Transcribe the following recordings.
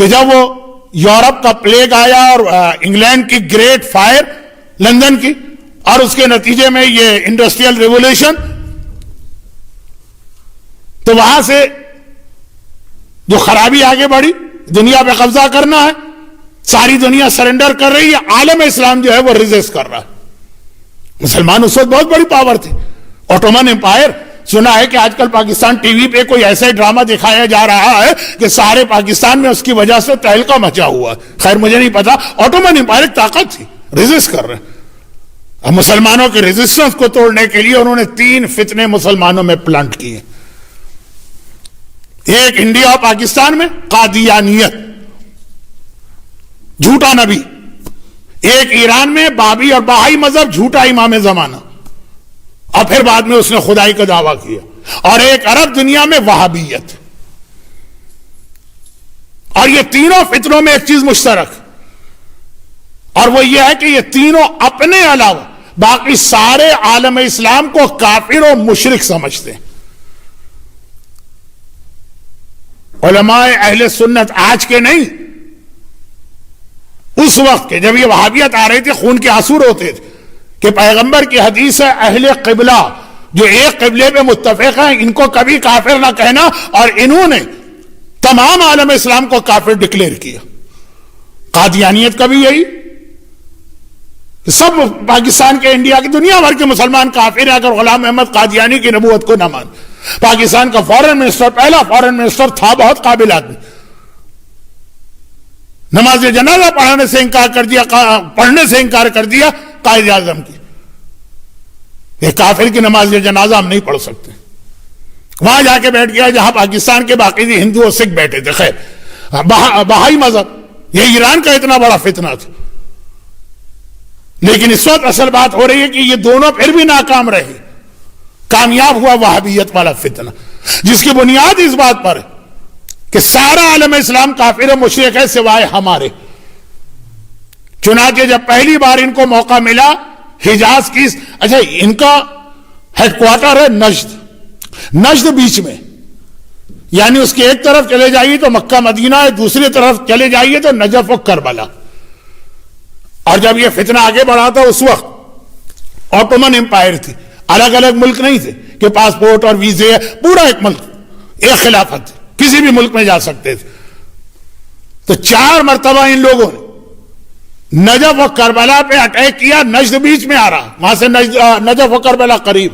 کہ جب وہ یورپ کا پلیگ آیا اور انگلینڈ کی گریٹ فائر لندن کی، اور اس کے نتیجے میں یہ انڈسٹریل ریولوشن، تو وہاں سے جو خرابی آگے بڑھی، دنیا پہ قبضہ کرنا ہے، ساری دنیا سرنڈر کر رہی ہے، عالم اسلام جو ہے وہ ریزسٹ کر رہا ہے۔ مسلمان اس وقت بہت بڑی پاور تھی، اوٹومن امپائر۔ سنا ہے کہ آج کل پاکستان ٹی وی پہ کوئی ایسا ڈرامہ دکھایا جا رہا ہے کہ سارے پاکستان میں اس کی وجہ سے تہلکہ مچا ہوا ہے۔ خیر مجھے نہیں پتا، اوٹومن امپائر ایک طاقت تھی، ریزسٹ کر رہے ہیں۔ اب مسلمانوں کے ریزسٹنس کو توڑنے کے لیے انہوں نے 3 فتنے مسلمانوں میں پلانٹ کیے۔ ایک انڈیا اور پاکستان میں قادیانیت، جھوٹا نبی۔ ایک ایران میں بابی اور بہائی مذہب، جھوٹا امام زمانہ، اور پھر بعد میں اس نے خدائی کا دعویٰ کیا۔ اور ایک عرب دنیا میں وہابیت۔ اور یہ تینوں فتنوں میں ایک چیز مشترک، اور وہ یہ ہے کہ یہ تینوں اپنے علاوہ باقی سارے عالم اسلام کو کافر و مشرک سمجھتے ہیں۔ علماء اہل سنت آج کے نہیں، اس وقت کے جب یہ وہابیت آ رہی تھی، خون کے آنسو روتے تھے کہ پیغمبر کی حدیث ہے اہل قبلہ جو ایک قبلے پہ متفق ہیں، ان کو کبھی کافر نہ کہنا، اور انہوں نے تمام عالم اسلام کو کافر ڈکلیئر کیا۔ قادیانیت کا بھی یہی، سب پاکستان کے، انڈیا کی، دنیا بھر کے مسلمان کافر ہیں اگر غلام احمد قادیانی کی نبوت کو نہ مان۔ پاکستان کا فورن منسٹر، پہلا فورن منسٹر تھا، بہت قابل آدمی، نماز جنازہ پڑھنے سے انکار کر دیا قائد اعظم کی۔ ایک کافر کی نماز جنازہ ہم نہیں پڑھ سکتے۔ وہاں جا کے بیٹھ گیا جہاں پاکستان کے باقی ہندو اور سکھ بیٹھے تھے۔ خیر بہائی مذہب، یہ ایران کا اتنا بڑا فتنہ تھا، لیکن اس وقت اصل بات ہو رہی ہے کہ یہ دونوں پھر بھی ناکام رہے۔ کامیاب ہوا وہابیت والا فتنہ، جس کی بنیاد اس بات پر ہے کہ سارا عالم اسلام کافر و مشرک ہے سوائے ہمارے۔ چنانچہ جب پہلی بار ان کو موقع ملا حجاز کی، اچھا ان کا ہیڈ کوارٹر ہے نجد بیچ میں، یعنی اس کے ایک طرف چلے جائیے تو مکہ مدینہ ہے، دوسری طرف چلے جائیے تو نجف و کربلا۔ اور جب یہ فتنہ آگے بڑھا تھا اس وقت اوٹومن امپائر تھی، الگ الگ ملک نہیں تھے کہ پاسپورٹ اور ویزے، پورا ایک ملک، ایک خلافت تھی، کسی بھی ملک میں جا سکتے تھے۔ تو 4 مرتبہ ان لوگوں نے نجف و کربلا پہ اٹیک کیا۔ نجد بیچ میں آ رہا، وہاں سے نجف و کربلا قریب،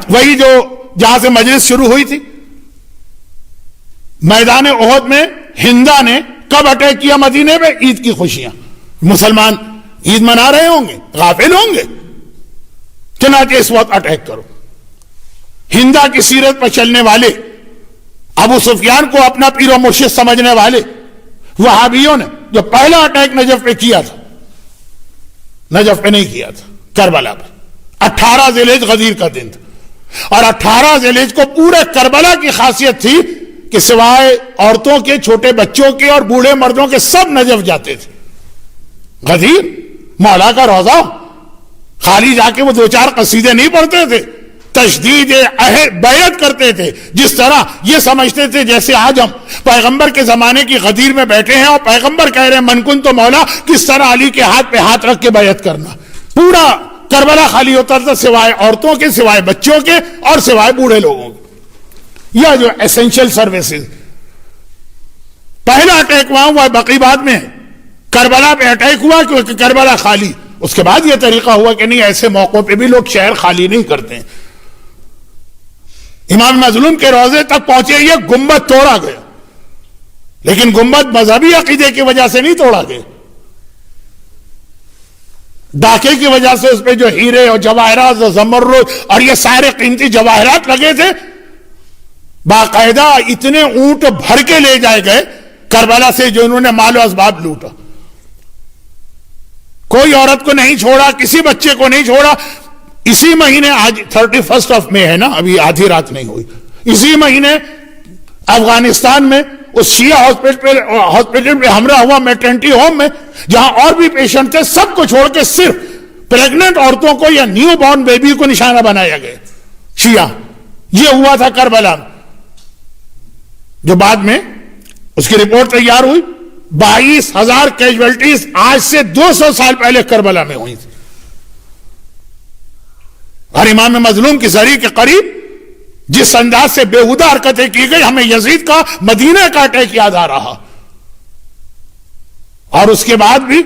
وہی جو جہاں سے مجلس شروع ہوئی تھی۔ میدان احد میں ہندا نے کب اٹیک کیا مدینے پہ؟ عید کی خوشیاں، مسلمان عید منا رہے ہوں گے، غافل ہوں گے، چنانچہ اس وقت اٹیک کرو۔ ہندا کی سیرت پر چلنے والے، ابو سفیان کو اپنا پیر و مرشد سمجھنے والے وہابیوں نے جو پہلا اٹیک نجف پہ کیا تھا، نجف پہ نہیں کیا تھا، کربلا پہ۔ 18 ذی الحجہ غدیر کا دن تھا، اور 18 ذی الحجہ کو پورے کربلا کی خاصیت تھی کہ سوائے عورتوں کے، چھوٹے بچوں کے اور بوڑھے مردوں کے سب نجف جاتے تھے۔ غدیر مولا کا روضہ، خالی جا کے وہ 2-4 قصیدے نہیں پڑھتے تھے، تشدید بیعت کرتے تھے، جس طرح یہ سمجھتے تھے جیسے آج ہم پیغمبر کے زمانے کی غدیر میں بیٹھے ہیں اور پیغمبر کہہ رہے ہیں من کن تو مولا، کس طرح علی کے ہاتھ پہ ہاتھ رکھ کے بیعت کرنا۔ پورا کربلا خالی ہوتا تھا سوائے عورتوں کے، سوائے بچوں کے اور سوائے بوڑھے لوگوں کے۔ یہ جو ایسنشل سروسز، پہلا اٹیک وہاں ہوا، بقی بعد میں کربلا پہ اٹیک ہوا کیونکہ کربلا خالی۔ اس کے بعد یہ طریقہ ہوا کہ نہیں، ایسے موقعوں پہ بھی لوگ شہر خالی نہیں کرتے ہیں۔ امام مظلوم کے روضے تک پہنچے، یہ گنبد توڑا گیا، لیکن گنبد مذہبی عقیدے کی وجہ سے نہیں توڑا گیا، ڈاکے کی وجہ سے اس پہ جو ہیرے اور جواہرات اور زمرد اور یہ سارے قیمتی جواہرات لگے تھے، باقاعدہ اتنے اونٹ بھر کے لے جائے گئے کربلا سے جو انہوں نے مال و اسباب لوٹا۔ کوئی عورت کو نہیں چھوڑا، کسی بچے کو نہیں چھوڑا۔ اسی مہینے، آج 31 مئی ہے نا، ابھی آدھی رات نہیں ہوئی، اسی مہینے افغانستان میں اس شیعہ ہاسپٹل پہ حملہ ہوا، میٹرنٹی ہوم میں، جہاں اور بھی پیشنٹ تھے، سب کو چھوڑ کے صرف پریگننٹ عورتوں کو یا نیو بورن بیبی کو نشانہ بنایا گیا شیعہ۔ یہ ہوا تھا کربلا میں، جو بعد میں اس کی رپورٹ تیار ہوئی. 22,000 کیجویلٹیز آج سے 200 سال پہلے کربلا میں ہوئی تھی. اور امام مظلوم کی زری کے قریب جس انداز سے بےہودہ حرکتیں کی گئی, ہمیں یزید کا مدینہ کا اٹیک یاد آ رہا. اور اس کے بعد بھی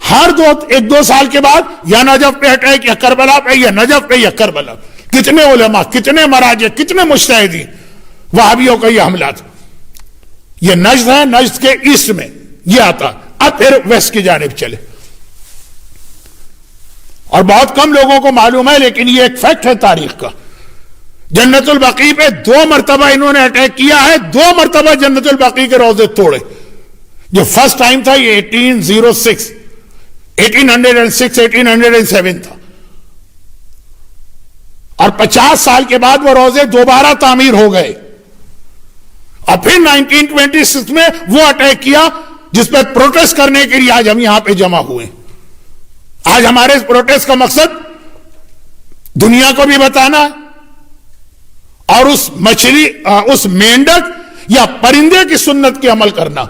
ہر 1-2 سال کے بعد یا نجف پہ اٹیک, یا کربلا پہ, یا نجف پہ, یا کربلا. کتنے علماء, کتنے مراجع, کتنے مجتہدین, وہابیوں کا یہ حملہ تھا. یہ نجد ہے, نجد کے ایسٹ میں یہ آتا. اب پھر ویسٹ کی جانب چلے, اور بہت کم لوگوں کو معلوم ہے لیکن یہ ایک فیکٹ ہے تاریخ کا. جنت البقیع پہ 2 مرتبہ انہوں نے اٹیک کیا ہے, 2 مرتبہ جنت البقیع کے روزے توڑے. جو فرسٹ ٹائم تھا یہ 1806 1807 تھا, اور 50 سال کے بعد وہ روزے دوبارہ تعمیر ہو گئے. اور پھر 1926 میں وہ اٹیک کیا جس پہ پروٹیسٹ کرنے کے لیے آج ہم یہاں پہ جمع ہوئے. آج ہمارے اس پروٹیسٹ کا مقصد دنیا کو بھی بتانا ہے, اور اس مچھلی, اس مینڈک یا پرندے کی سنت کے عمل کرنا.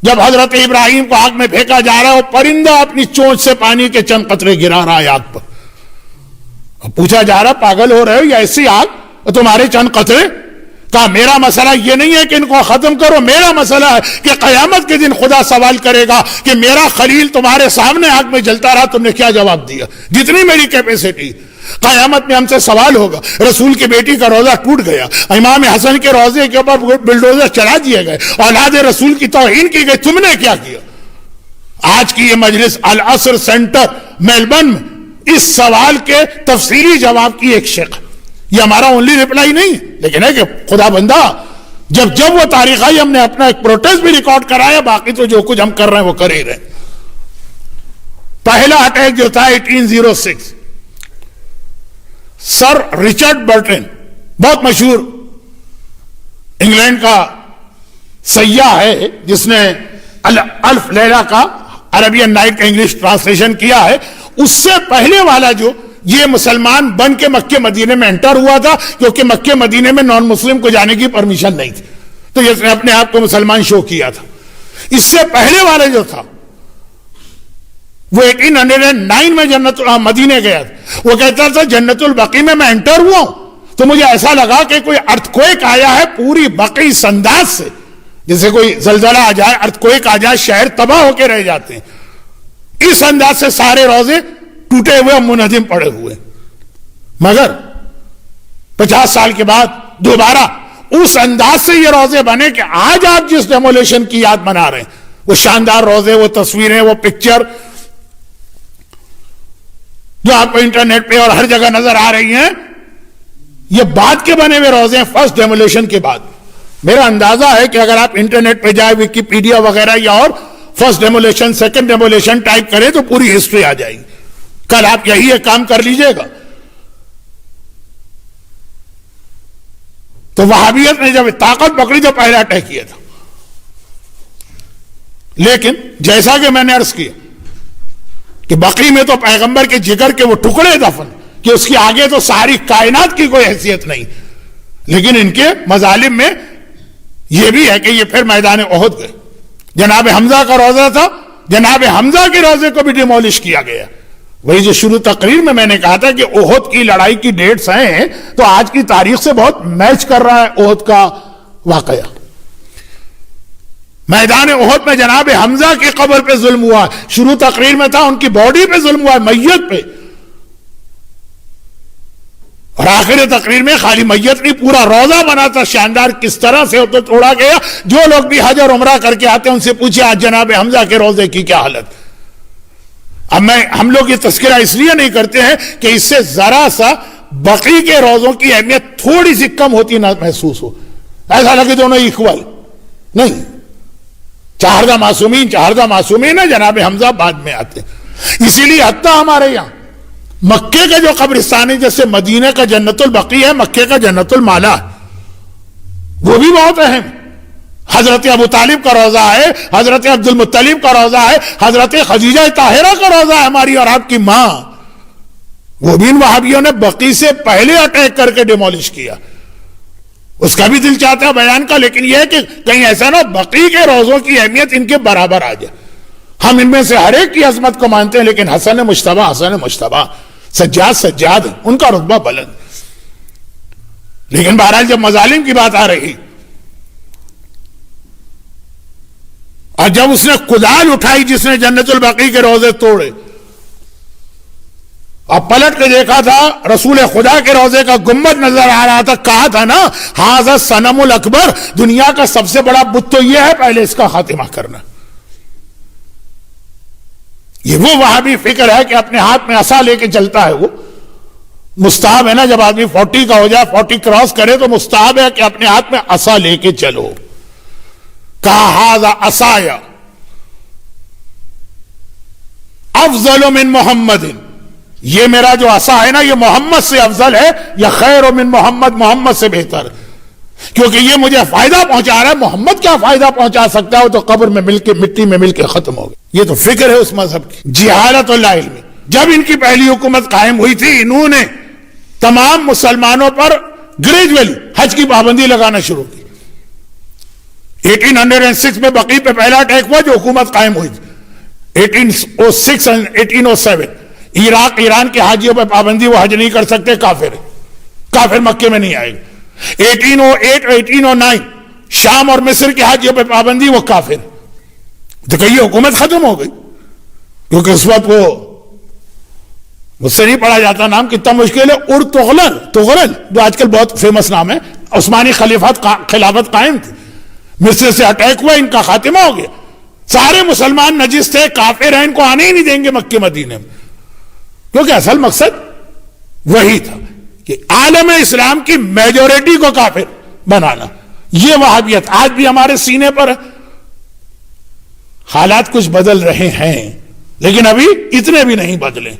جب حضرت ابراہیم کو آگ میں پھینکا جا رہا ہے, وہ پرندہ اپنی چونچ سے پانی کے چند قطرے گرا رہا ہے آگ پر. پوچھا جا رہا, پاگل ہو رہے ہو, یا ایسی آگ تمہارے چند قطرے. کہا میرا مسئلہ یہ نہیں ہے کہ ان کو ختم کرو, میرا مسئلہ ہے کہ قیامت کے دن خدا سوال کرے گا کہ میرا خلیل تمہارے سامنے آگ میں جلتا رہا, تم نے کیا جواب دیا. جتنی میری کیپیسٹی, قیامت میں ہم سے سوال ہوگا. رسول کی بیٹی کا روزہ ٹوٹ گیا, امام حسن کے روزے کے اوپر بلڈوزر چلا دیے گئے, اولاد رسول کی توہین کی گئی, تم نے کیا کیا. آج کی یہ مجلس العصر سینٹر میلبرن میں اس سوال کے تفصیلی جواب کی ایک شق. یہ ہمارا اونلی ریپلائی نہیں ہے, لیکن ہے کہ خدا بندہ جب وہ تاریخ آئی, ہم نے اپنا ایک پروٹیسٹ بھی ریکارڈ کرایا, باقی تو جو کچھ ہم کر رہے ہیں وہ کر ہی رہے. پہلا اٹیک جو تھا 1806, سر رچرڈ برٹن, بہت مشہور انگلینڈ کا سیاح ہے جس نے الف لیلہ کا عربین نائٹ کا انگلش ٹرانسلیشن کیا ہے. اس سے پہلے والا جو یہ مسلمان بن کے مکہ مدینے میں انٹر ہوا تھا, کیونکہ مکہ مدینے میں نان مسلم کو جانے کی پرمیشن نہیں تھی, تو اس نے اپنے آپ کو مسلمان شو کیا تھا. اس سے پہلے والا جو تھا وہ 1809 میں جنت مدینے گیا تھا. وہ کہتا تھا جنت البقیع میں انٹر ہوا ہوں تو مجھے ایسا لگا کہ کوئی ارتھکویک آیا ہے پوری بقیع انداز سے, جیسے کوئی زلزلہ آ جائے, ارتھکویک آ جائے, شہر تباہ ہو کے رہ جاتے ہیں. اس انداز سے سارے روزے ٹوٹے ہوئے, منہدم پڑے ہوئے. مگر 50 سال کے بعد دوبارہ اس انداز سے یہ روزے بنے کہ آج آپ جس ڈیمولیشن کی یاد منا رہے ہیں, وہ شاندار روزے, وہ تصویریں, وہ پکچر جو آپ کو انٹرنیٹ پہ اور ہر جگہ نظر آ رہی ہیں, یہ بعد کے بنے ہوئے روزے ہیں, فرسٹ ڈیمولیشن کے بعد. میرا اندازہ ہے کہ اگر آپ انٹرنیٹ پہ جائے, ویکیپیڈیا وغیرہ یا اور first demolition, second demolition type کریں تو پوری ہسٹری آ جائے گی. کل آپ یہی ایک کام کر لیجئے گا. تو وہابیت نے جب طاقت پکڑی تو پہلا اٹیک کیا تھا. لیکن جیسا کہ میں نے عرض کیا کہ بقیع میں تو پیغمبر کے جگر کے وہ ٹکڑے دفن کہ اس کی آگے تو ساری کائنات کی کوئی حیثیت نہیں. لیکن ان کے مظالم میں یہ بھی ہے کہ یہ پھر میدان احد گئے. جناب حمزہ کا روزہ تھا, جناب حمزہ کے روزے کو بھی ڈیمولش کیا گیا. وہی جو شروع تقریر میں نے کہا تھا کہ احد کی لڑائی کی ڈیٹس ہیں, تو آج کی تاریخ سے بہت میچ کر رہا ہے احد کا واقعہ. میدان احد میں جناب حمزہ کی قبر پہ ظلم ہوا, شروع تقریر میں تھا ان کی باڈی پہ ظلم ہوا, میت پہ. اور آخر تقریر میں خالی میت نہیں, پورا روزہ بنا تھا شاندار, کس طرح سے ہوتے توڑا گیا. جو لوگ بھی حج اور عمرہ کر کے آتے ہیں ان سے پوچھے آج جناب حمزہ کے روزے کی کیا حالت. اب ہم لوگ یہ تذکرہ اس لیے نہیں کرتے ہیں کہ اس سے ذرا سا بقیع کے روزوں کی اہمیت تھوڑی سی کم ہوتی نہ محسوس ہو, ایسا لگے دونوں ایکول نہیں. چہاردہ معصومین ہے, جناب حمزہ بعد میں آتے. اسی لیے حتیٰ ہمارے یہاں مکے کا جو قبرستان ہے, جیسے مدینہ کا جنت البقیع ہے, مکے کا جنت المالا ہے, وہ بھی بہت اہم. حضرت ابو طالب کا روزہ ہے, حضرت عبد المطلب کا روزہ ہے, حضرت خدیجہ طاہرہ کا روزہ ہے, ہماری اور آپ کی ماں. وہ بھی ان وہابیوں نے بقیع سے پہلے اٹیک کر کے ڈیمولش کیا. اس کا بھی دل چاہتا ہے بیان کا، لیکن یہ ہے کہ کہیں ایسا نہ بقی کے روزوں کی اہمیت ان کے برابر آ جائے. ہم ان میں سے ہر ایک کی عظمت کو مانتے ہیں، لیکن حسن مجتبی سجاد ان کا رتبہ بلند. لیکن بہرحال جب مظالم کی بات آ رہی اور جب اس نے کدال اٹھائی جس نے جنت البقیع کے روزے توڑے، اب پلٹ کے دیکھا تھا رسول خدا کے روزے کا گنبد نظر آ رہا تھا، کہا تھا نا ھذا صنم الاکبر، دنیا کا سب سے بڑا بت تو یہ ہے، پہلے اس کا خاتمہ کرنا. یہ وہ وہابی فکر ہے کہ اپنے ہاتھ میں عصا لے کے چلتا ہے. وہ مستحب ہے نا، جب آدمی 40 کا ہو جائے، 40 کراس کرے تو مستحب ہے کہ اپنے ہاتھ میں عصا لے کے چلو. کہا ھذا عصای افضل من محمد، یہ میرا جو عصا ہے نا یہ محمد سے افضل ہے، یا خیر من محمد سے بہتر، کیونکہ یہ مجھے فائدہ پہنچا رہا ہے. محمد کیا فائدہ پہنچا سکتا ہے؟ وہ تو قبر میں مل کے مٹی میں مل کے ختم ہو گیا. یہ تو فکر ہے اس مذہب کی. جہالت اللہ علمی. جب ان کی پہلی حکومت قائم ہوئی تھی، انہوں نے تمام مسلمانوں پر گریجولی حج کی پابندی لگانا شروع کی. 1806 میں بقیع پہ پہلا اٹیک ہوا جو حکومت قائم ہوئی تھی. 1806 اور 1807 عراق ایران کے حاجیوں پہ پابندی، وہ حج نہیں کر سکتے، کافر مکے میں نہیں آئے گا. 1808 اور 1809 شام اور مصر کے حاجیوں پہ پابندی، وہ کافر. تو کہ یہ حکومت ختم ہو گئی، کیونکہ اس وقت وہ مجھ سے نہیں پڑھا جاتا نام کتنا مشکل ہے، تغلل جو آج کل بہت فیمس نام ہے. عثمانی خلافت قائم تھی، مصر سے اٹیک ہوا، ان کا خاتمہ ہو گیا. سارے مسلمان نجس تھے، کافر ہیں، ان کو آنے ہی نہیں دیں گے مکے مدینے میں، کیونکہ اصل مقصد وہی تھا کہ عالم اسلام کی میجورٹی کو کافر بنانا. یہ وہابیت آج بھی ہمارے سینے پر ہے. حالات کچھ بدل رہے ہیں لیکن ابھی اتنے بھی نہیں بدلے.